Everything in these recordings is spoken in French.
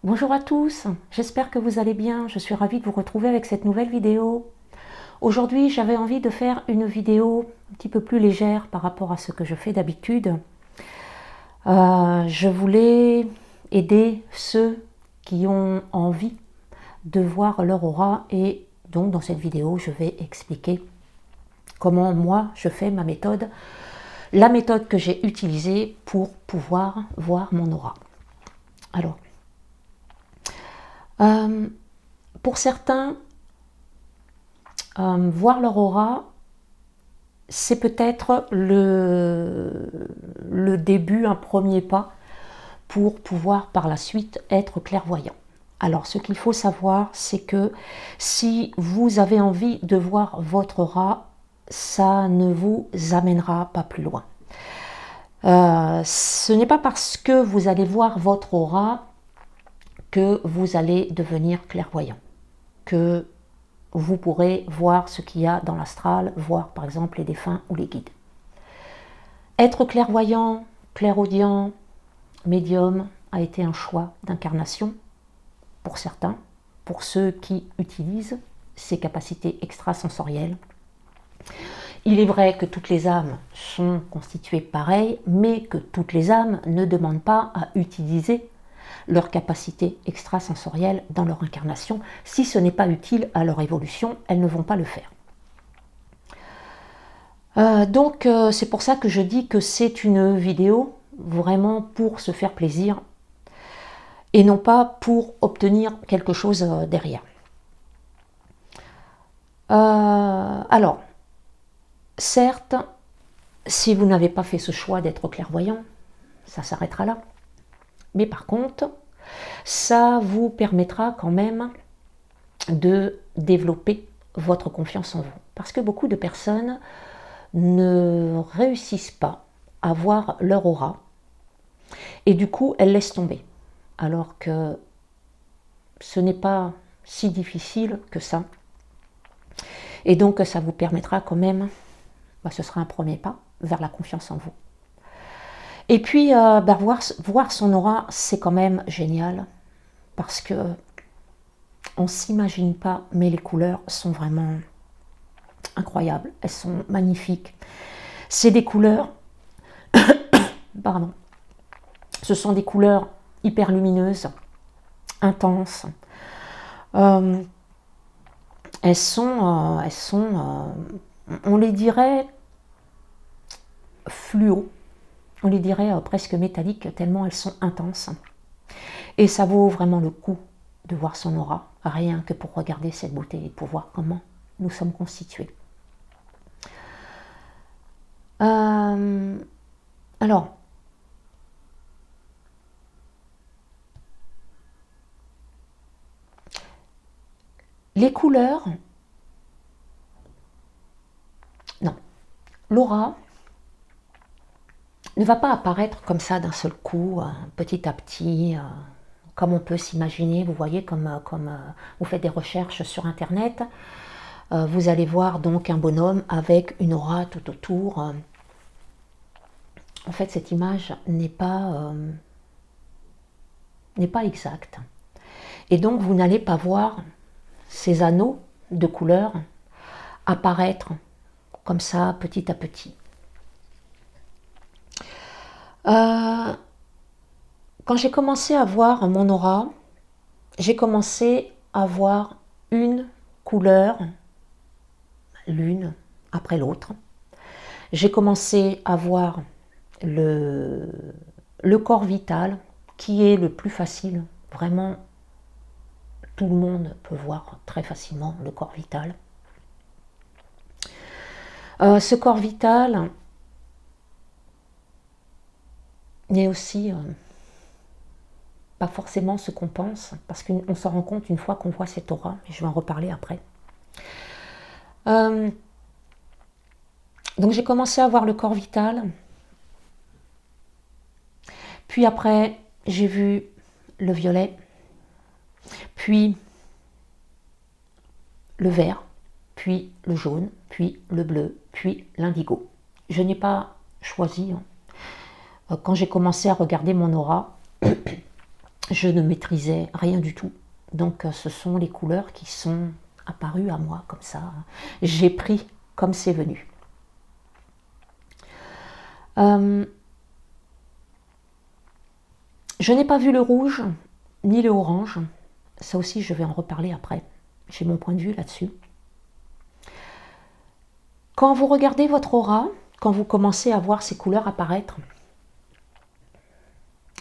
Bonjour à tous, j'espère que vous allez bien, je suis ravie de vous retrouver avec cette nouvelle vidéo. Aujourd'hui j'avais envie de faire une vidéo un petit peu plus légère par rapport à ce que je fais d'habitude. Je voulais aider ceux qui ont envie de voir leur aura et donc dans cette vidéo je vais expliquer comment moi je fais ma méthode, la méthode que j'ai utilisée pour pouvoir voir mon aura. Alors, pour certains, voir leur aura, c'est peut-être le début, un premier pas pour pouvoir par la suite être clairvoyant. Alors ce qu'il faut savoir, c'est que si vous avez envie de voir votre aura, ça ne vous amènera pas plus loin. Ce n'est pas parce que vous allez voir votre aura que vous allez devenir clairvoyant, que vous pourrez voir ce qu'il y a dans l'astral, voir par exemple les défunts ou les guides. Être clairvoyant, clairaudient, médium a été un choix d'incarnation pour certains, pour ceux qui utilisent ces capacités extrasensorielles. Il est vrai que toutes les âmes sont constituées pareilles, mais que toutes les âmes ne demandent pas à utiliser leurs capacités extrasensorielles dans leur incarnation. Si ce n'est pas utile à leur évolution, elles ne vont pas le faire. Donc c'est pour ça que je dis que c'est une vidéo vraiment pour se faire plaisir et non pas pour obtenir quelque chose derrière. Alors, certes, si vous n'avez pas fait ce choix d'être clairvoyant, ça s'arrêtera là. Mais par contre, ça vous permettra quand même de développer votre confiance en vous. Parce que beaucoup de personnes ne réussissent pas à voir leur aura et du coup, elles laissent tomber. Alors que ce n'est pas si difficile que ça. Et donc, ça vous permettra quand même, ce sera un premier pas vers la confiance en vous. Et puis, voir son aura, c'est quand même génial, parce que on ne s'imagine pas, mais les couleurs sont vraiment incroyables, elles sont magnifiques. C'est des couleurs, pardon, ce sont des couleurs hyper lumineuses, intenses. Elles sont, on les dirait fluo, on les dirait presque métalliques, tellement elles sont intenses. Et ça vaut vraiment le coup de voir son aura, rien que pour regarder cette beauté et pour voir comment nous sommes constitués. Alors, les couleurs, non, l'aura ne va pas apparaître comme ça d'un seul coup, petit à petit, comme on peut s'imaginer. Vous voyez, comme vous faites des recherches sur Internet, vous allez voir donc un bonhomme avec une aura tout autour. En fait, cette image n'est pas exacte. Et donc, vous n'allez pas voir ces anneaux de couleurs apparaître comme ça, petit à petit. Quand j'ai commencé à voir mon aura, j'ai commencé à voir une couleur, l'une après l'autre. J'ai commencé à voir le corps vital, qui est le plus facile. Vraiment, tout le monde peut voir très facilement le corps vital. Ce corps vital n'est aussi pas forcément ce qu'on pense, parce qu'on s'en rend compte une fois qu'on voit cette aura, et je vais en reparler après. Donc j'ai commencé à voir le corps vital, puis après j'ai vu le violet, puis le vert, puis le jaune, puis le bleu, puis l'indigo. Je n'ai pas choisi. Quand j'ai commencé à regarder mon aura, je ne maîtrisais rien du tout. Donc ce sont les couleurs qui sont apparues à moi comme ça. J'ai pris comme c'est venu. Je n'ai pas vu le rouge ni le orange. Ça aussi, je vais en reparler après. J'ai mon point de vue là-dessus. Quand vous regardez votre aura, quand vous commencez à voir ces couleurs apparaître,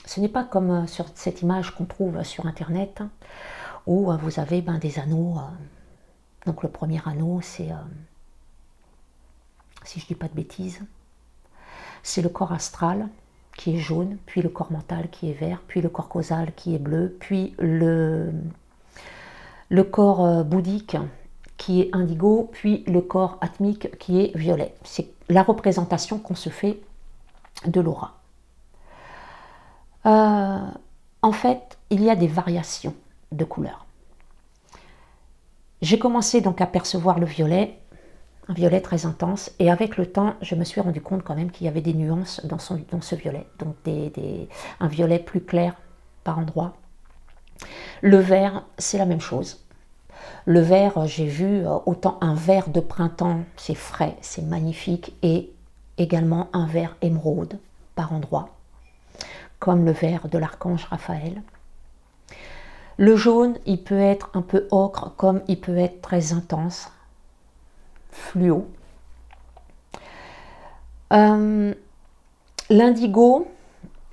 ce n'est pas comme sur cette image qu'on trouve sur Internet, où vous avez des anneaux. Donc le premier anneau, c'est, si je ne dis pas de bêtises, c'est le corps astral qui est jaune, puis le corps mental qui est vert, puis le corps causal qui est bleu, puis le corps bouddhique qui est indigo, puis le corps atmique qui est violet. C'est la représentation qu'on se fait de l'aura. En fait, il y a des variations de couleurs. J'ai commencé donc à percevoir le violet, un violet très intense, et avec le temps, je me suis rendu compte quand même qu'il y avait des nuances dans ce violet, donc un violet plus clair par endroits. Le vert, c'est la même chose. Le vert, j'ai vu autant un vert de printemps, c'est frais, c'est magnifique, et également un vert émeraude par endroits, comme le vert de l'archange Raphaël. Le jaune, il peut être un peu ocre, comme il peut être très intense, fluo. L'indigo,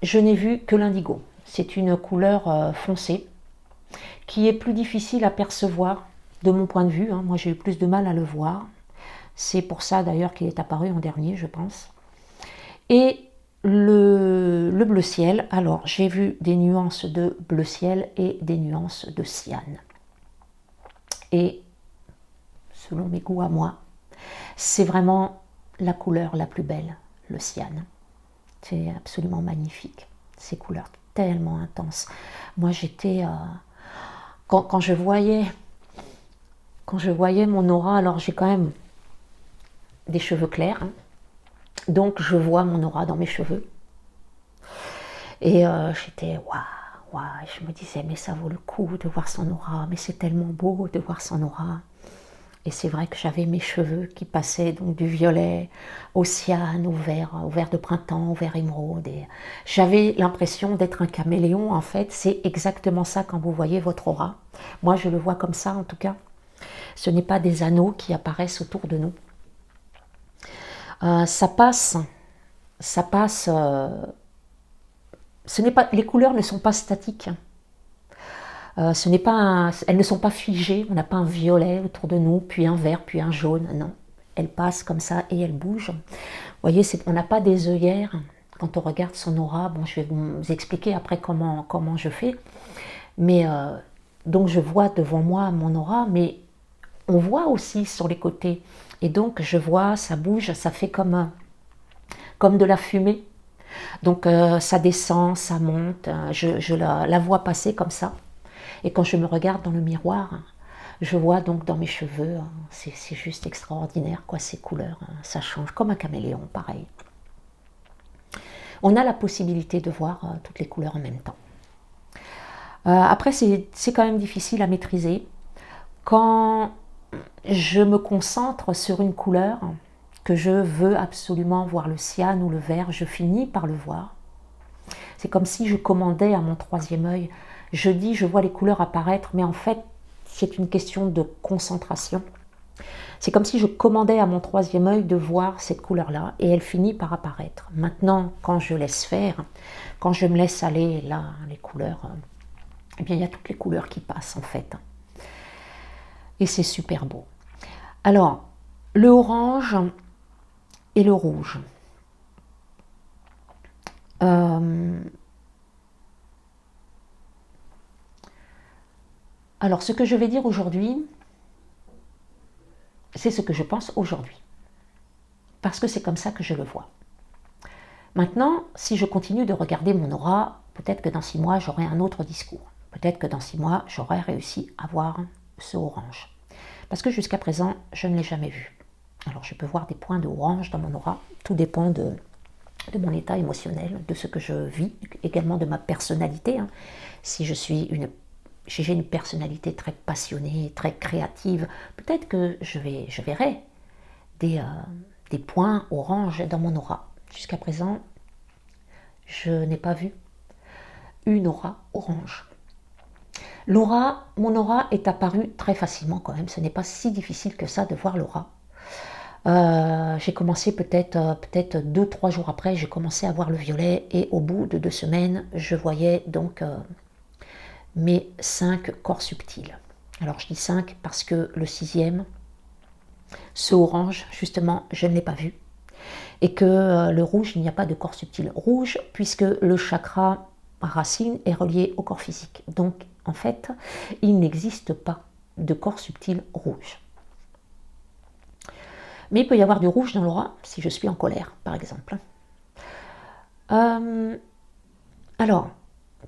je n'ai vu que l'indigo. C'est une couleur foncée qui est plus difficile à percevoir de mon point de vue. Moi, j'ai eu plus de mal à le voir. C'est pour ça d'ailleurs qu'il est apparu en dernier, je pense. Et le bleu ciel, alors j'ai vu des nuances de bleu ciel et des nuances de cyane. Et selon mes goûts à moi, c'est vraiment la couleur la plus belle, le cyane. C'est absolument magnifique, ces couleurs tellement intenses. Moi j'étais... Quand je voyais mon aura, alors j'ai quand même des cheveux clairs, donc je vois mon aura dans mes cheveux. Et j'étais waouh, je me disais mais ça vaut le coup de voir son aura, mais c'est tellement beau de voir son aura. Et c'est vrai que j'avais mes cheveux qui passaient donc du violet au cyane, au vert de printemps, au vert émeraude. Et j'avais l'impression d'être un caméléon en fait. C'est exactement ça quand vous voyez votre aura. Moi je le vois comme ça en tout cas. Ce n'est pas des anneaux qui apparaissent autour de nous. Ça passe. Les couleurs ne sont pas statiques. Elles ne sont pas figées, on n'a pas un violet autour de nous, puis un vert, puis un jaune, non. Elles passent comme ça et elles bougent. Vous voyez, on n'a pas des œillères quand on regarde son aura. Bon, je vais vous expliquer après comment je fais. Mais donc je vois devant moi mon aura, mais on voit aussi sur les côtés. Et donc je vois, ça bouge, ça fait comme de la fumée. Donc ça descend, ça monte, je la vois passer comme ça. Et quand je me regarde dans le miroir, je vois donc dans mes cheveux, c'est juste extraordinaire, quoi, ces couleurs, ça change, comme un caméléon, pareil. On a la possibilité de voir toutes les couleurs en même temps. Après, c'est quand même difficile à maîtriser. Quand je me concentre sur une couleur, que je veux absolument voir le cyane ou le vert, je finis par le voir. C'est comme si je commandais à mon troisième œil. Je vois les couleurs apparaître, mais en fait, c'est une question de concentration. C'est comme si je commandais à mon troisième œil de voir cette couleur-là, et elle finit par apparaître. Maintenant, quand je laisse faire, quand je me laisse aller, là, les couleurs, eh bien, il y a toutes les couleurs qui passent, en fait. Et c'est super beau. Alors, le orange et le rouge. Alors, ce que je vais dire aujourd'hui, c'est ce que je pense aujourd'hui. Parce que c'est comme ça que je le vois. Maintenant, si je continue de regarder mon aura, peut-être que dans 6 mois, j'aurai un autre discours. Peut-être que dans 6 mois, j'aurai réussi à voir ce orange. Parce que jusqu'à présent, je ne l'ai jamais vu. Alors, je peux voir des points de orange dans mon aura. Tout dépend de de mon état émotionnel, de ce que je vis, également de ma personnalité. Hein. Si j'ai une personnalité très passionnée, très créative, peut-être que je verrai des points orange dans mon aura. Jusqu'à présent, je n'ai pas vu une aura orange. Mon aura est apparue très facilement quand même. Ce n'est pas si difficile que ça de voir l'aura. J'ai commencé peut-être 2-3 jours après, j'ai commencé à voir le violet et au bout de 2 semaines, je voyais donc mes 5 corps subtils. Alors je dis 5 parce que le 6e, ce orange, justement, je ne l'ai pas vu. Et que le rouge, il n'y a pas de corps subtil rouge puisque le chakra racine est relié au corps physique. Donc en fait, il n'existe pas de corps subtil rouge. Mais il peut y avoir du rouge dans l'aura si je suis en colère, par exemple. Alors,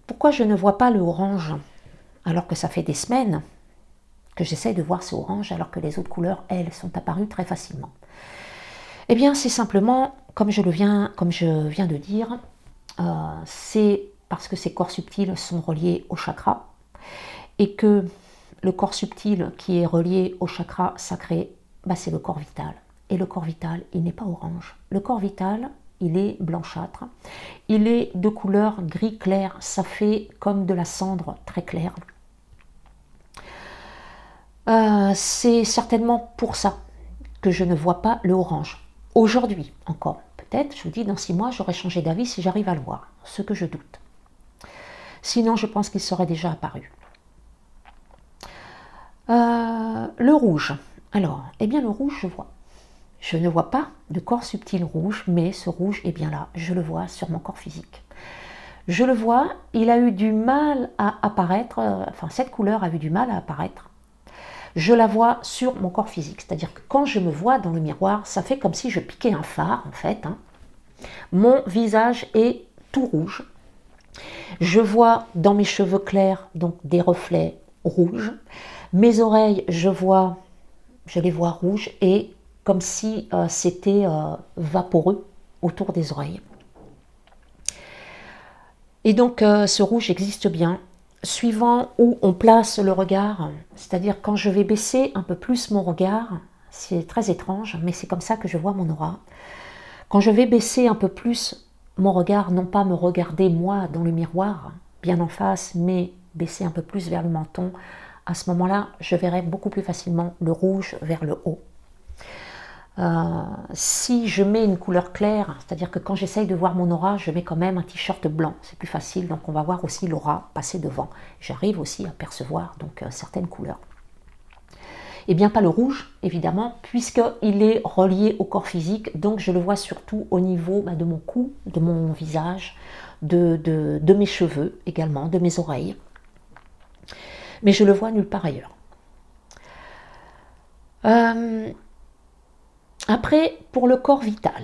pourquoi je ne vois pas le orange alors que ça fait des semaines que j'essaie de voir ce orange alors que les autres couleurs, elles, sont apparues très facilement? Eh bien, c'est simplement, comme je viens de dire, c'est parce que ces corps subtils sont reliés au chakra et que le corps subtil qui est relié au chakra sacré, c'est le corps vital. Et le corps vital, il n'est pas orange. Le corps vital, il est blanchâtre. Il est de couleur gris clair. Ça fait comme de la cendre très claire. C'est certainement pour ça que je ne vois pas le orange. Aujourd'hui encore. Peut-être, je vous dis, dans 6 mois, j'aurais changé d'avis si j'arrive à le voir. Ce que je doute. Sinon, je pense qu'il serait déjà apparu. Le rouge. Alors, eh bien, le rouge, je vois. Je ne vois pas de corps subtil rouge, mais ce rouge est bien là. Je le vois sur mon corps physique. Je le vois, il a eu du mal à apparaître, cette couleur a eu du mal à apparaître. Je la vois sur mon corps physique, c'est-à-dire que quand je me vois dans le miroir, ça fait comme si je piquais un phare, en fait. Hein. Mon visage est tout rouge. Je vois dans mes cheveux clairs, donc des reflets rouges. Mes oreilles, je les vois rouges et comme si c'était vaporeux autour des oreilles. Et donc ce rouge existe bien, suivant où on place le regard, c'est-à-dire quand je vais baisser un peu plus mon regard, c'est très étrange, mais c'est comme ça que je vois mon aura. Quand je vais baisser un peu plus mon regard, non pas me regarder moi dans le miroir, bien en face, mais baisser un peu plus vers le menton, à ce moment-là, je verrai beaucoup plus facilement le rouge vers le haut. Si je mets une couleur claire, c'est-à-dire que quand j'essaye de voir mon aura, je mets quand même un t-shirt blanc, c'est plus facile, donc on va voir aussi l'aura passer devant. J'arrive aussi à percevoir donc certaines couleurs. Et bien pas le rouge, évidemment, puisqu'il est relié au corps physique, donc je le vois surtout au niveau de mon cou, de mon visage, de mes cheveux également, de mes oreilles. Mais je le vois nulle part ailleurs. Après, pour le corps vital.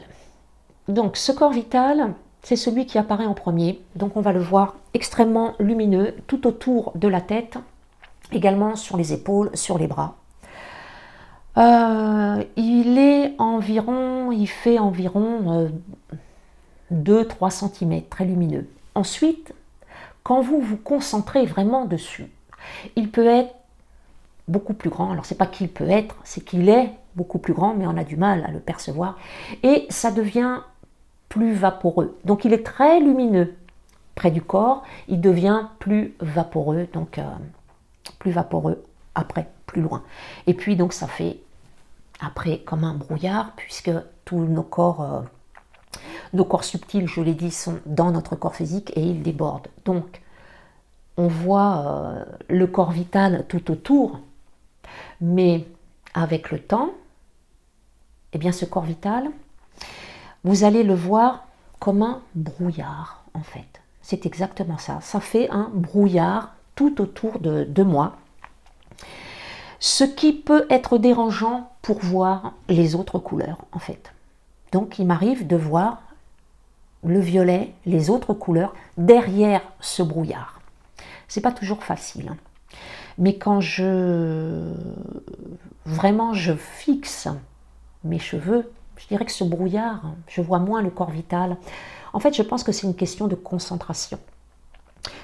Donc, ce corps vital, c'est celui qui apparaît en premier. Donc, on va le voir extrêmement lumineux tout autour de la tête, également sur les épaules, sur les bras. Il fait environ 2-3 cm, très lumineux. Ensuite, quand vous vous concentrez vraiment dessus, il peut être beaucoup plus grand. Alors, c'est pas qu'il peut être, c'est qu'il est beaucoup plus grand, mais on a du mal à le percevoir. Et ça devient plus vaporeux. Donc, il est très lumineux près du corps. Il devient plus vaporeux, donc plus vaporeux après, plus loin. Et puis, donc, ça fait après comme un brouillard, puisque tous nos corps subtils, je l'ai dit, sont dans notre corps physique et ils débordent. Donc, on voit le corps vital tout autour, mais avec le temps, eh bien ce corps vital, vous allez le voir comme un brouillard en fait. C'est exactement ça. Ça fait un brouillard tout autour de moi. Ce qui peut être dérangeant pour voir les autres couleurs en fait. Donc il m'arrive de voir le violet, les autres couleurs derrière ce brouillard. C'est pas toujours facile. Hein. Mais quand je fixe mes cheveux, je dirais que ce brouillard, je vois moins le corps vital. En fait, je pense que c'est une question de concentration.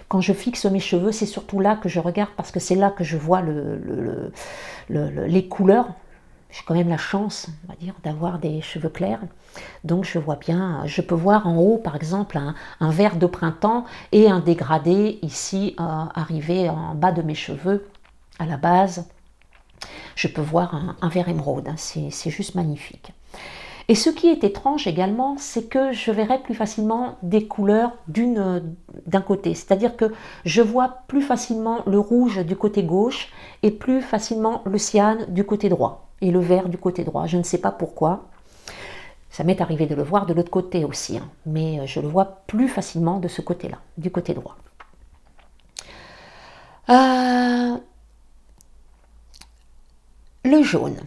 Quand je fixe mes cheveux, c'est surtout là que je regarde parce que c'est là que je vois les couleurs. J'ai quand même la chance, on va dire, d'avoir des cheveux clairs. Donc je vois bien, je peux voir en haut par exemple un vert de printemps et un dégradé ici arrivé en bas de mes cheveux à la base. Je peux voir un vert émeraude, hein, c'est juste magnifique. Et ce qui est étrange également, c'est que je verrai plus facilement des couleurs d'un côté. C'est-à-dire que je vois plus facilement le rouge du côté gauche et plus facilement le cyan du côté droit et le vert du côté droit. Je ne sais pas pourquoi. Ça m'est arrivé de le voir de l'autre côté aussi, hein, mais je le vois plus facilement de ce côté-là, du côté droit. Le jaune.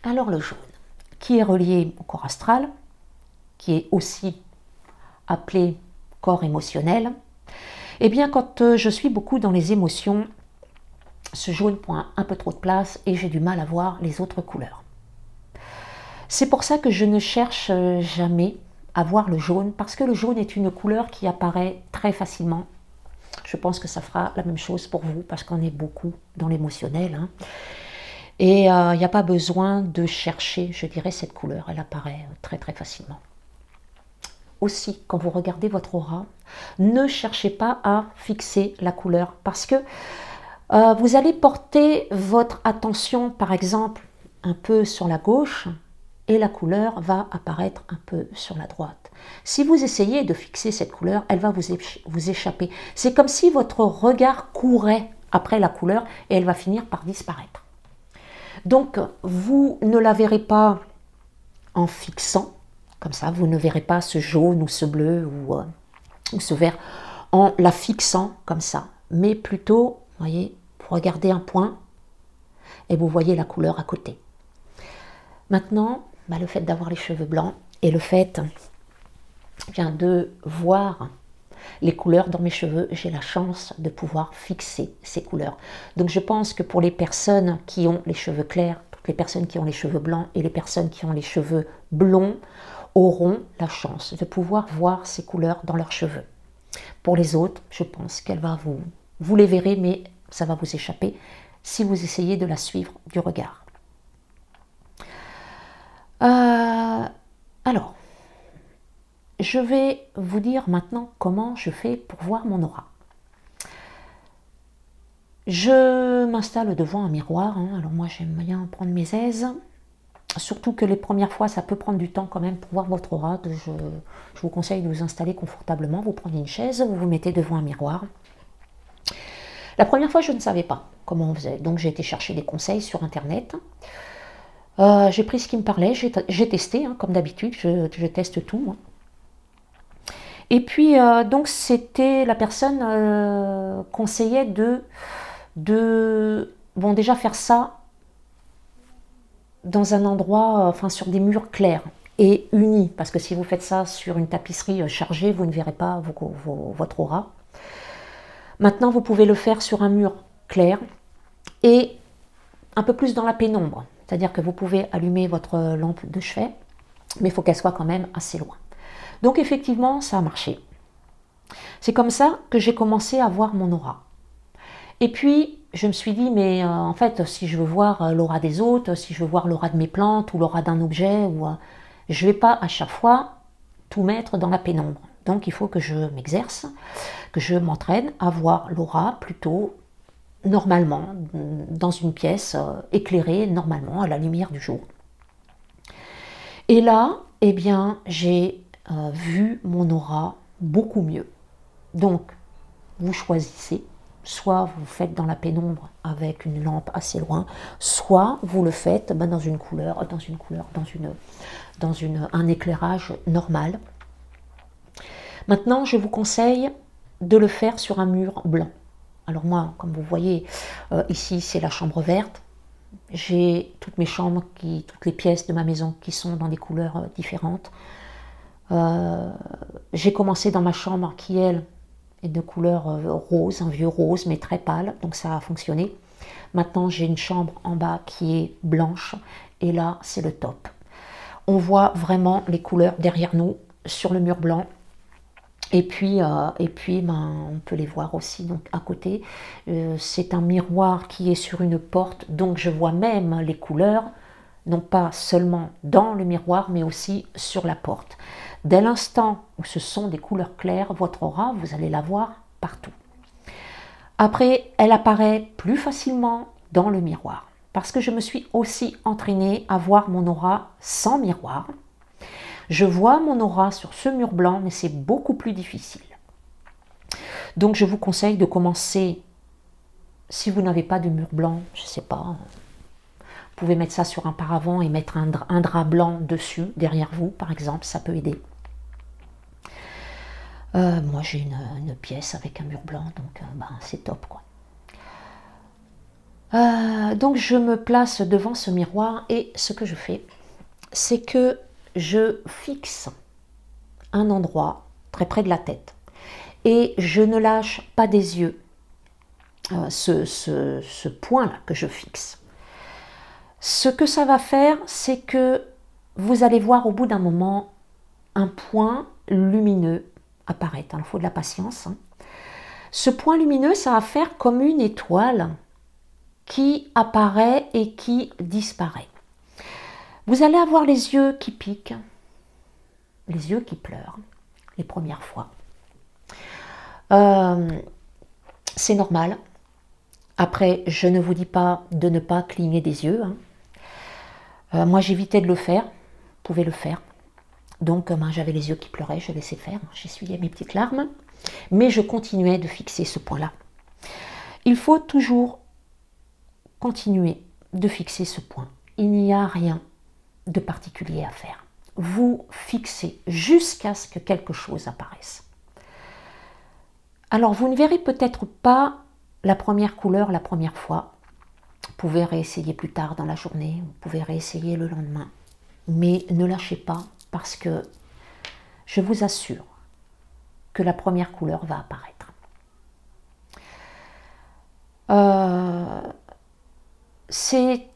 Alors le jaune, qui est relié au corps astral, qui est aussi appelé corps émotionnel, eh bien quand je suis beaucoup dans les émotions, ce jaune prend un peu trop de place et j'ai du mal à voir les autres couleurs. C'est pour ça que je ne cherche jamais à voir le jaune, parce que le jaune est une couleur qui apparaît très facilement. Je pense que ça fera la même chose pour vous, parce qu'on est beaucoup dans l'émotionnel, hein. Et il n'y a pas besoin de chercher, je dirais, cette couleur, elle apparaît très très facilement. Aussi, quand vous regardez votre aura, ne cherchez pas à fixer la couleur, parce que vous allez porter votre attention, par exemple, un peu sur la gauche, et la couleur va apparaître un peu sur la droite. Si vous essayez de fixer cette couleur, elle va vous échapper. C'est comme si votre regard courait après la couleur et elle va finir par disparaître. Donc, vous ne la verrez pas en fixant, comme ça, vous ne verrez pas ce jaune ou ce bleu ou ce vert en la fixant comme ça, mais plutôt, vous voyez, vous regardez un point et vous voyez la couleur à côté. Maintenant, le fait d'avoir les cheveux blancs et le fait de voir les couleurs dans mes cheveux, j'ai la chance de pouvoir fixer ces couleurs. Donc je pense que pour les personnes qui ont les cheveux clairs, toutes les personnes qui ont les cheveux blancs et les personnes qui ont les cheveux blonds auront la chance de pouvoir voir ces couleurs dans leurs cheveux. Pour les autres, je pense qu'elle va vous les verrez, mais ça va vous échapper si vous essayez de la suivre du regard. Alors, je vais vous dire maintenant comment je fais pour voir mon aura. Je m'installe devant un miroir, hein. Alors moi j'aime bien prendre mes aises, surtout que les premières fois ça peut prendre du temps quand même pour voir votre aura. Je vous conseille de vous installer confortablement, vous prenez une chaise, vous vous mettez devant un miroir. La première fois je ne savais pas comment on faisait, donc j'ai été chercher des conseils sur internet. J'ai pris ce qui me parlait, j'ai testé, hein, comme d'habitude, je teste tout, moi. Et puis, donc, c'était la personne conseillait bon, déjà faire ça dans un endroit, enfin, sur des murs clairs et unis, parce que si vous faites ça sur une tapisserie chargée, vous ne verrez pas votre aura. Maintenant, vous pouvez le faire sur un mur clair et un peu plus dans la pénombre. C'est-à-dire que vous pouvez allumer votre lampe de chevet, mais il faut qu'elle soit quand même assez loin. Donc effectivement, ça a marché. C'est comme ça que j'ai commencé à voir mon aura. Et puis, je me suis dit, mais en fait, si je veux voir l'aura des autres, si je veux voir l'aura de mes plantes ou l'aura d'un objet, je ne vais pas à chaque fois tout mettre dans la pénombre. Donc il faut que je m'exerce, que je m'entraîne à voir l'aura plutôt normalement, dans une pièce éclairée normalement à la lumière du jour. Et là, eh bien, j'ai vu mon aura beaucoup mieux. Donc, vous choisissez, soit vous faites dans la pénombre avec une lampe assez loin, soit vous le faites dans une couleur, dans un éclairage normal. Maintenant, je vous conseille de le faire sur un mur blanc. Alors moi, comme vous voyez, ici c'est la chambre verte. J'ai toutes mes chambres, toutes les pièces de ma maison qui sont dans des couleurs différentes. J'ai commencé dans ma chambre qui, elle, est de couleur rose, un vieux rose, mais très pâle, donc ça a fonctionné. Maintenant, j'ai une chambre en bas qui est blanche, et là, c'est le top. on voit vraiment les couleurs derrière nous sur le mur blanc. Et puis on peut les voir aussi donc à côté. C'est un miroir qui est sur une porte, donc je vois même les couleurs, non pas seulement dans le miroir, mais aussi sur la porte. Dès l'instant où ce sont des couleurs claires, votre aura, vous allez la voir partout. Après, elle apparaît plus facilement dans le miroir, parce que je me suis aussi entraînée à voir mon aura sans miroir. Je vois mon aura sur ce mur blanc, mais c'est beaucoup plus difficile. Donc je vous conseille de commencer, si vous n'avez pas de mur blanc, je ne sais pas, vous pouvez mettre ça sur un paravent et mettre un drap blanc dessus, derrière vous par exemple, ça peut aider. Moi j'ai une pièce avec un mur blanc, donc c'est top quoi. Donc je me place devant ce miroir et ce que je fais, c'est que je fixe un endroit très près de la tête et je ne lâche pas des yeux ce point-là que je fixe. Ce que ça va faire, c'est que vous allez voir au bout d'un moment un point lumineux apparaître. Il faut de la patience. Ce point lumineux, ça va faire comme une étoile qui apparaît et qui disparaît. Vous allez avoir les yeux qui piquent, les yeux qui pleurent, les premières fois. C'est normal. Après, je ne vous dis pas de ne pas cligner des yeux. Moi, j'évitais de le faire. Vous pouvez le faire. Donc, j'avais les yeux qui pleuraient, je laissais faire. J'essuyais mes petites larmes. Mais je continuais de fixer ce point-là. Il faut toujours continuer de fixer ce point. Il n'y a rien de particulier à faire. Vous fixez jusqu'à ce que quelque chose apparaisse. Alors, vous ne verrez peut-être pas la première couleur la première fois. Vous pouvez réessayer plus tard dans la journée, vous pouvez réessayer le lendemain. Mais ne lâchez pas parce que je vous assure que la première couleur va apparaître. C'est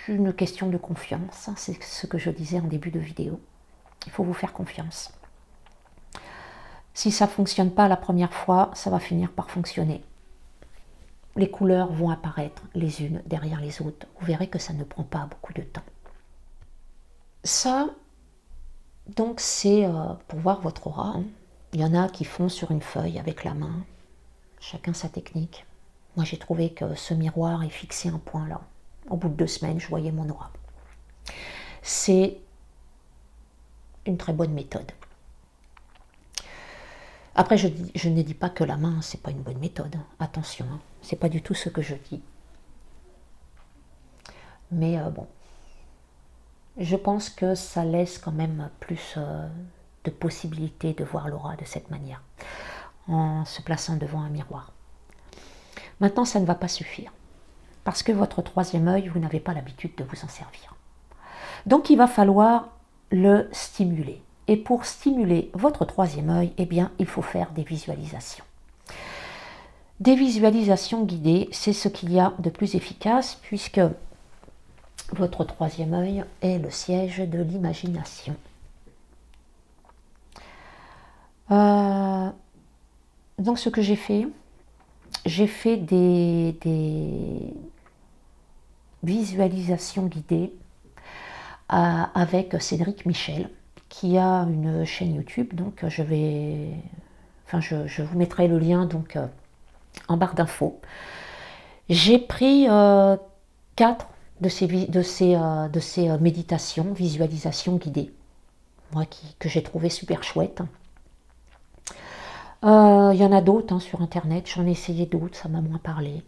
une question de confiance, c'est ce que je disais en début de vidéo. Il faut vous faire confiance. Si ça ne fonctionne pas la première fois, ça va finir par fonctionner. Les couleurs vont apparaître les unes derrière les autres. Vous verrez que ça ne prend pas beaucoup de temps. Ça, donc c'est pour voir votre aura. Il y en a qui font sur une feuille avec la main. Chacun sa technique. Moi j'ai trouvé que ce miroir est fixé un point là. Au bout de 2 semaines, je voyais mon aura. C'est une très bonne méthode. Après, je ne dis pas que la main, c'est pas une bonne méthode. Attention, c'est pas du tout ce que je dis. Mais bon, je pense que ça laisse quand même plus de possibilités de voir l'aura de cette manière, en se plaçant devant un miroir. Maintenant, ça ne va pas suffire, parce que votre troisième œil, vous n'avez pas l'habitude de vous en servir. Donc, il va falloir le stimuler. Et pour stimuler votre troisième œil, eh bien, il faut faire des visualisations. Des visualisations guidées, c'est ce qu'il y a de plus efficace, puisque votre troisième œil est le siège de l'imagination. Donc, ce que j'ai fait des visualisations guidées avec Cédric Michel, qui a une chaîne YouTube, donc je vous mettrai le lien donc en barre d'infos. J'ai pris 4 de ces méditations, visualisations guidées, moi que j'ai trouvé super chouettes. Il y en a d'autres sur internet, j'en ai essayé d'autres, ça m'a moins parlé.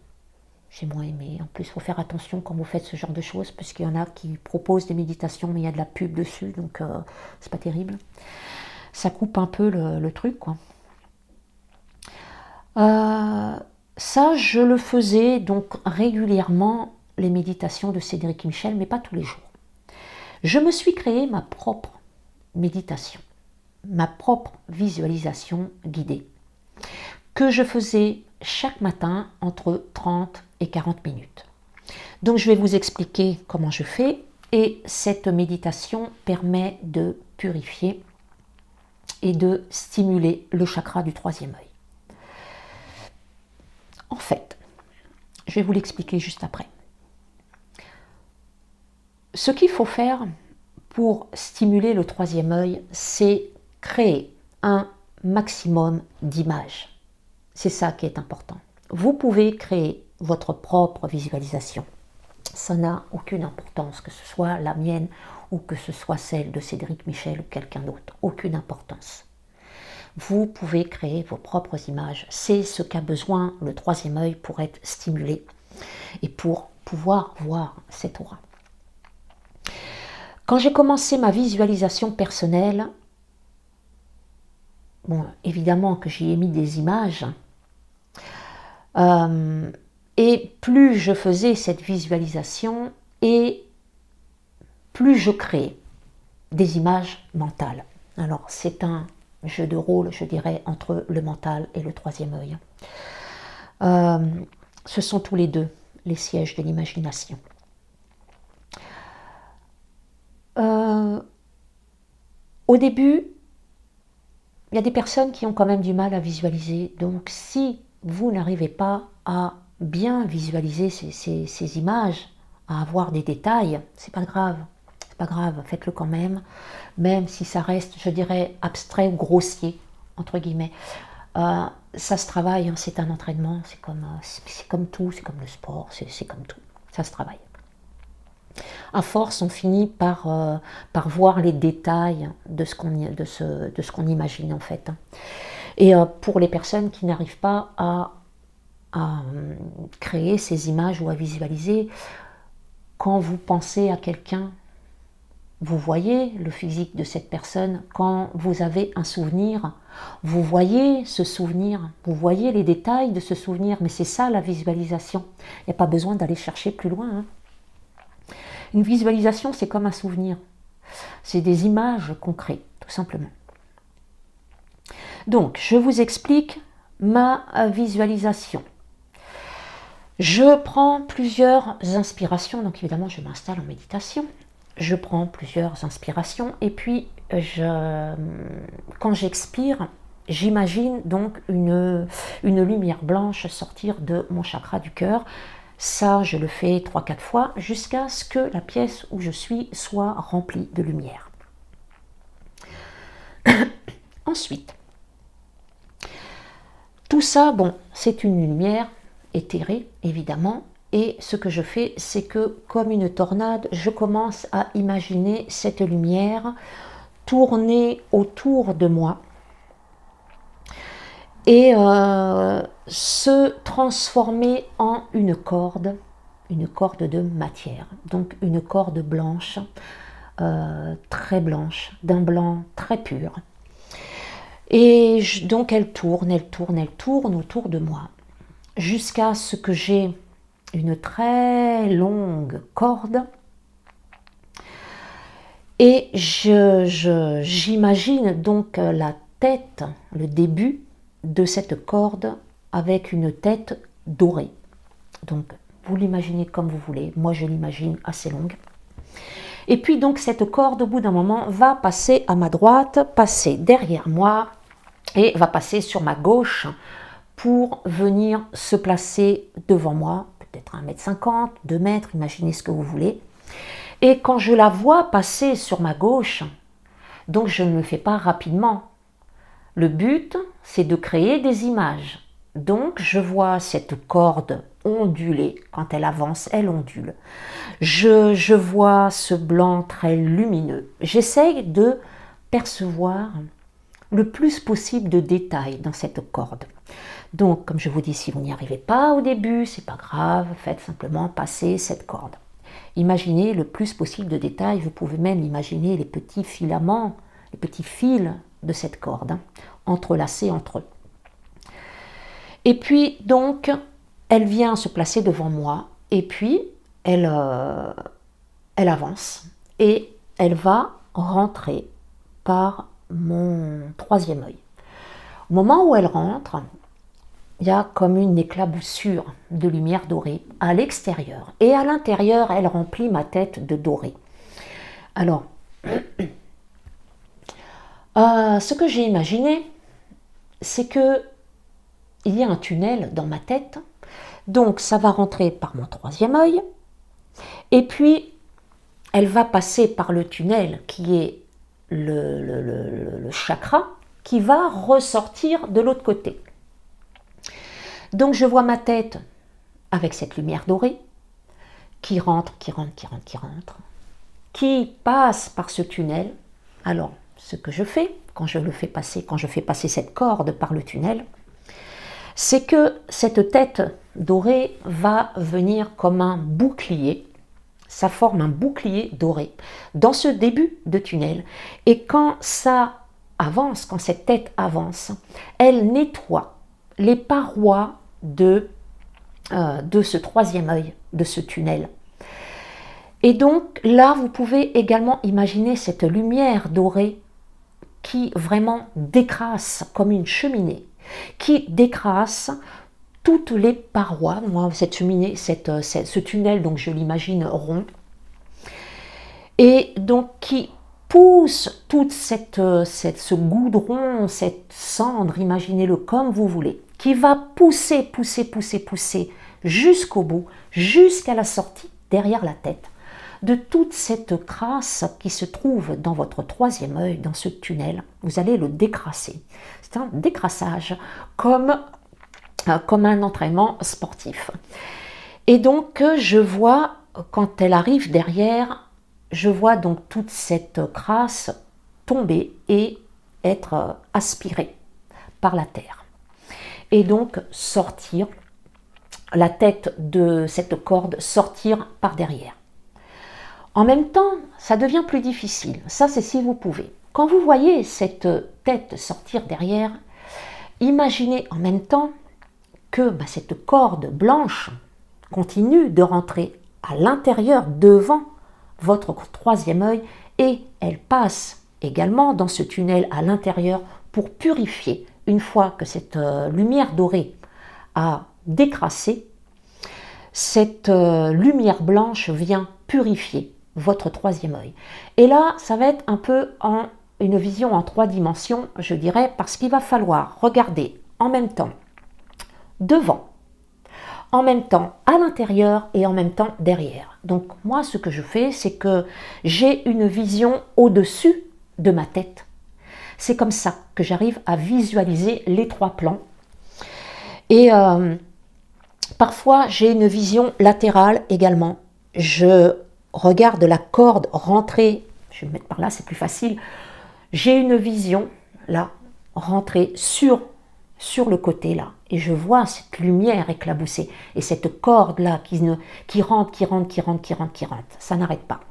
J'ai moins aimé. En plus, il faut faire attention quand vous faites ce genre de choses, puisqu'il y en a qui proposent des méditations, mais il y a de la pub dessus, donc c'est pas terrible. Ça coupe un peu le truc, quoi. Ça, je le faisais donc régulièrement, les méditations de Cédric Michel, mais pas tous les jours. Je me suis créé ma propre méditation, ma propre visualisation guidée, que je faisais chaque matin entre 30 et 40 minutes. Donc je vais vous expliquer comment je fais Et cette méditation permet de purifier et de stimuler le chakra du troisième œil. En fait, je vais vous l'expliquer juste après. Ce qu'il faut faire pour stimuler le troisième œil, c'est créer un maximum d'images. C'est ça qui est important. Vous pouvez créer votre propre visualisation. Ça n'a aucune importance, que ce soit la mienne ou que ce soit celle de Cédric Michel ou quelqu'un d'autre. Aucune importance. Vous pouvez créer vos propres images. C'est ce qu'a besoin le troisième œil pour être stimulé et pour pouvoir voir cette aura. Quand j'ai commencé ma visualisation personnelle, bon, évidemment que j'y ai mis des images, et plus je faisais cette visualisation, et plus je créais des images mentales. Alors c'est un jeu de rôle, je dirais, entre le mental et le troisième œil. Ce sont tous les deux les sièges de l'imagination. Au début, il y a des personnes qui ont quand même du mal à visualiser. Donc si vous n'arrivez pas à bien visualiser ces images, à avoir des détails, c'est pas grave. C'est pas grave, faites-le quand même si ça reste, je dirais, abstrait ou grossier, entre guillemets. Ça se travaille, hein, c'est un entraînement, c'est comme tout, c'est comme le sport, c'est comme tout, ça se travaille. À force, on finit par voir les détails de ce qu'on imagine en fait. Et pour les personnes qui n'arrivent pas à créer ces images ou à visualiser, quand vous pensez à quelqu'un, vous voyez le physique de cette personne. Quand vous avez un souvenir, vous voyez ce souvenir, vous voyez les détails de ce souvenir, mais c'est ça la visualisation. Il n'y a pas besoin d'aller chercher plus loin, hein. Une visualisation, c'est comme un souvenir. C'est des images qu'on crée, tout simplement. Donc, je vous explique ma visualisation. Je prends plusieurs inspirations, donc évidemment, je m'installe en méditation. Je prends plusieurs inspirations et puis, quand j'expire, j'imagine donc une lumière blanche sortir de mon chakra du cœur. Ça, je le fais 3-4 fois jusqu'à ce que la pièce où je suis soit remplie de lumière. Ensuite, tout ça, bon, c'est une lumière éthérée, évidemment. Et ce que je fais, c'est que, comme une tornade, je commence à imaginer cette lumière tourner autour de moi et se transformer en une corde de matière, donc une corde blanche, très blanche, d'un blanc très pur. Et donc elle tourne autour de moi, jusqu'à ce que j'ai une très longue corde, et j'imagine donc la tête, le début de cette corde avec une tête dorée. Donc vous l'imaginez comme vous voulez, moi je l'imagine assez longue. Et puis donc cette corde au bout d'un moment va passer à ma droite, passer derrière moi et va passer sur ma gauche pour venir se placer devant moi, peut-être 1,50 m, 2 mètres, imaginez ce que vous voulez. Et quand je la vois passer sur ma gauche, donc je ne le fais pas rapidement. Le but, c'est de créer des images. Donc je vois cette corde onduler, quand elle avance, elle ondule. Je vois ce blanc très lumineux. J'essaye de percevoir le plus possible de détails dans cette corde. Donc, comme je vous dis, si vous n'y arrivez pas au début, c'est pas grave, faites simplement passer cette corde. Imaginez le plus possible de détails, vous pouvez même imaginer les petits filaments, les petits fils de cette corde, entrelacés entre eux. Et puis, donc, elle vient se placer devant moi, et puis, elle avance, et elle va rentrer par mon troisième œil. Au moment où elle rentre, il y a comme une éclaboussure de lumière dorée à l'extérieur. Et à l'intérieur, elle remplit ma tête de doré. Alors, ce que j'ai imaginé, c'est que il y a un tunnel dans ma tête, donc ça va rentrer par mon troisième œil, et puis elle va passer par le tunnel qui est le chakra, qui va ressortir de l'autre côté. Donc je vois ma tête avec cette lumière dorée, qui rentre, qui passe par ce tunnel. Alors, ce que je fais, quand je fais passer cette corde par le tunnel, c'est que cette tête dorée va venir comme un bouclier. Ça forme un bouclier doré dans ce début de tunnel. Et quand ça avance, quand cette tête avance, elle nettoie les parois de ce troisième œil, de ce tunnel. Et donc là, vous pouvez également imaginer cette lumière dorée qui vraiment décrasse comme une cheminée, qui décrasse toutes les parois. Moi, cette cheminée, ce tunnel, donc je l'imagine rond, et donc qui pousse toute ce goudron, cette cendre, imaginez-le comme vous voulez, qui va pousser jusqu'au bout, jusqu'à la sortie derrière la tête de toute cette crasse qui se trouve dans votre troisième œil, dans ce tunnel. Vous allez le décrasser. C'est un décrassage comme un entraînement sportif. Et donc je vois, quand elle arrive derrière, je vois donc toute cette crasse tomber et être aspirée par la terre. Et donc sortir, la tête de cette corde sortir par derrière. En même temps, ça devient plus difficile. Ça, c'est si vous pouvez. Quand vous voyez cette tête sortir derrière, imaginez en même temps que cette corde blanche continue de rentrer à l'intérieur, devant votre troisième œil, et elle passe également dans ce tunnel à l'intérieur pour purifier. Une fois que cette lumière dorée a décrassé, cette lumière blanche vient purifier votre troisième œil. Et là, ça va être un peu une vision en 3 dimensions, je dirais, parce qu'il va falloir regarder en même temps devant, en même temps à l'intérieur et en même temps derrière. Donc moi, ce que je fais, c'est que j'ai une vision au-dessus de ma tête. C'est comme ça que j'arrive à visualiser les 3 plans. Et parfois, j'ai une vision latérale également. Je regarde la corde rentrer, je vais me mettre par là, c'est plus facile. J'ai une vision là, rentrer sur le côté là, et je vois cette lumière éclabousser, et cette corde là qui rentre, ça n'arrête pas.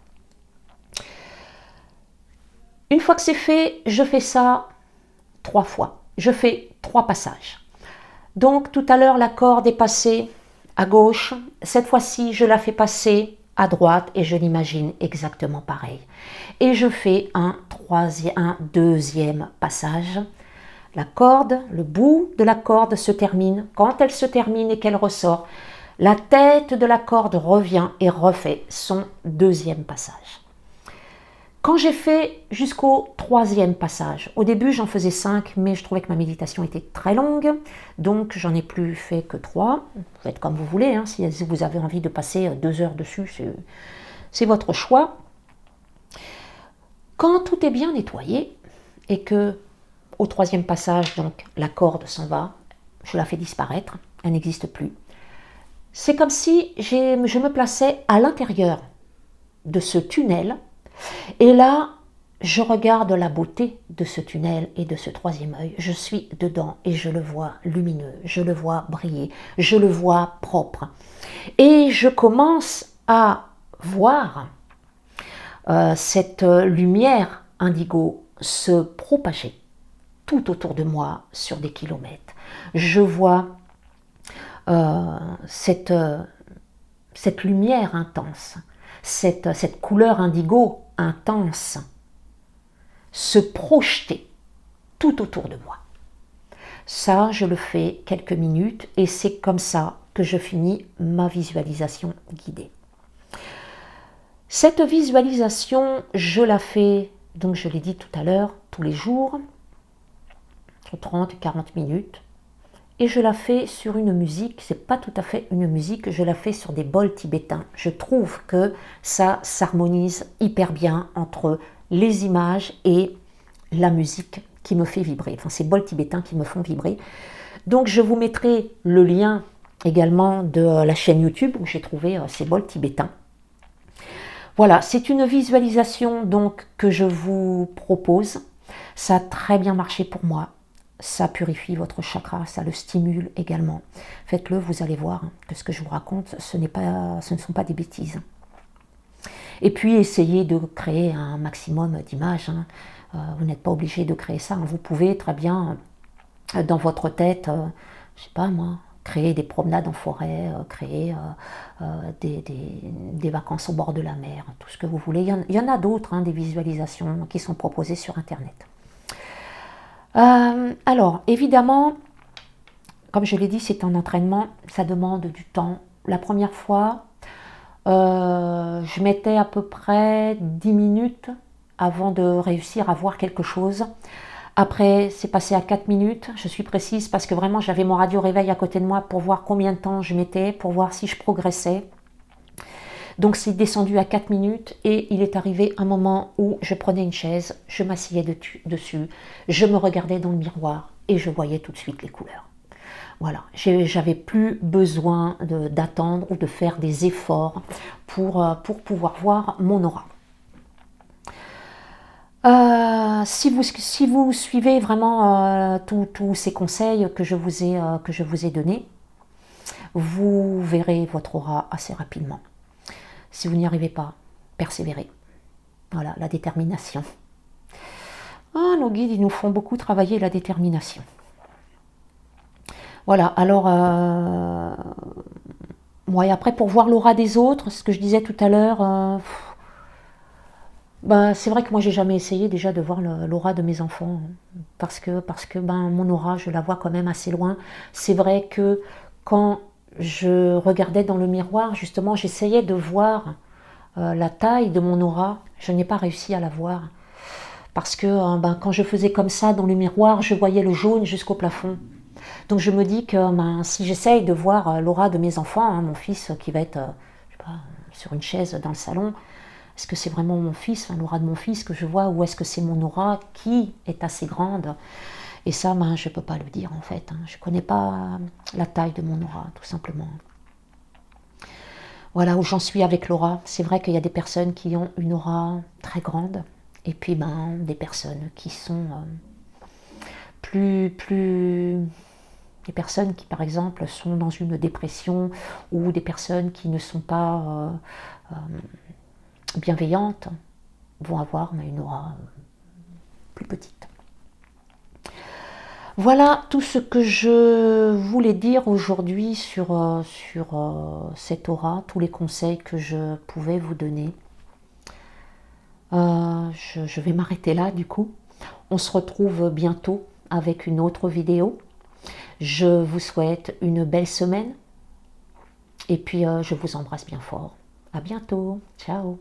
Une fois que c'est fait, je fais ça 3 fois. Je fais 3 passages. Donc tout à l'heure, la corde est passée à gauche. Cette fois-ci, je la fais passer à droite et je l'imagine exactement pareil. Et je fais un deuxième passage. La corde, le bout de la corde se termine. Quand elle se termine et qu'elle ressort, la tête de la corde revient et refait son deuxième passage. Quand j'ai fait jusqu'au 3e passage, au début j'en faisais 5, mais je trouvais que ma méditation était très longue, donc j'en ai plus fait que 3. Vous faites comme vous voulez, hein, si vous avez envie de passer 2 heures dessus, c'est votre choix. Quand tout est bien nettoyé, et que au 3e passage, donc la corde s'en va, je la fais disparaître, elle n'existe plus. C'est comme si je me plaçais à l'intérieur de ce tunnel. Et là, je regarde la beauté de ce tunnel et de ce 3e œil. Je suis dedans et je le vois lumineux, je le vois briller, je le vois propre. Et je commence à voir cette lumière indigo se propager tout autour de moi sur des kilomètres. Je vois cette lumière intense, cette couleur indigo intense se projeter tout autour de moi. Ça, je le fais quelques minutes et c'est comme ça que je finis ma visualisation guidée. Cette visualisation, je la fais, donc je l'ai dit tout à l'heure, tous les jours, entre 30 et 40 minutes. Et je la fais sur une musique, c'est pas tout à fait une musique, je la fais sur des bols tibétains. Je trouve que ça s'harmonise hyper bien entre les images et la musique qui me fait vibrer. Enfin, ces bols tibétains qui me font vibrer. Donc, je vous mettrai le lien également de la chaîne YouTube où j'ai trouvé ces bols tibétains. Voilà, c'est une visualisation donc que je vous propose. Ça a très bien marché pour moi. Ça purifie votre chakra, ça le stimule également. Faites-le, vous allez voir que ce que je vous raconte, ce ne sont pas des bêtises. Et puis, essayez de créer un maximum d'images. Vous n'êtes pas obligé de créer ça. Vous pouvez très bien, dans votre tête, je sais pas moi, créer des promenades en forêt, créer des vacances au bord de la mer, tout ce que vous voulez. Il y en a d'autres, des visualisations qui sont proposées sur Internet. Alors, évidemment, comme je l'ai dit, c'est un entraînement, ça demande du temps. La première fois, je mettais à peu près 10 minutes avant de réussir à voir quelque chose. Après, c'est passé à 4 minutes, je suis précise parce que vraiment j'avais mon radio réveil à côté de moi pour voir combien de temps je mettais, pour voir si je progressais. Donc c'est descendu à 4 minutes et il est arrivé un moment où je prenais une chaise, je m'asseyais dessus, je me regardais dans le miroir et je voyais tout de suite les couleurs. Voilà, j'avais plus besoin d'attendre ou de faire des efforts pour pouvoir voir mon aura. Si vous suivez vraiment tous ces conseils que je vous ai donnés, vous verrez votre aura assez rapidement. Si vous n'y arrivez pas, persévérez. Voilà, la détermination. Nos guides, ils nous font beaucoup travailler la détermination. Voilà, alors, et après, pour voir l'aura des autres, ce que je disais tout à l'heure, c'est vrai que moi, j'ai jamais essayé déjà de voir l'aura de mes enfants, parce que mon aura, je la vois quand même assez loin. C'est vrai que quand je regardais dans le miroir, justement, j'essayais de voir la taille de mon aura, je n'ai pas réussi à la voir. Parce que quand je faisais comme ça dans le miroir, je voyais le jaune jusqu'au plafond. Donc je me dis que si j'essaye de voir l'aura de mes enfants, mon fils qui va être je sais pas, sur une chaise dans le salon, est-ce que c'est vraiment mon fils, l'aura de mon fils que je vois, ou est-ce que c'est mon aura qui est assez grande? Et ça, je ne peux pas le dire en fait. Je ne connais pas la taille de mon aura, tout simplement. Voilà où j'en suis avec l'aura. C'est vrai qu'il y a des personnes qui ont une aura très grande, et puis des personnes qui sont des personnes qui par exemple sont dans une dépression, ou des personnes qui ne sont pas bienveillantes vont avoir une aura plus petite. Voilà tout ce que je voulais dire aujourd'hui sur cette aura, tous les conseils que je pouvais vous donner. Je vais m'arrêter là du coup. On se retrouve bientôt avec une autre vidéo. Je vous souhaite une belle semaine et puis je vous embrasse bien fort. À bientôt. Ciao.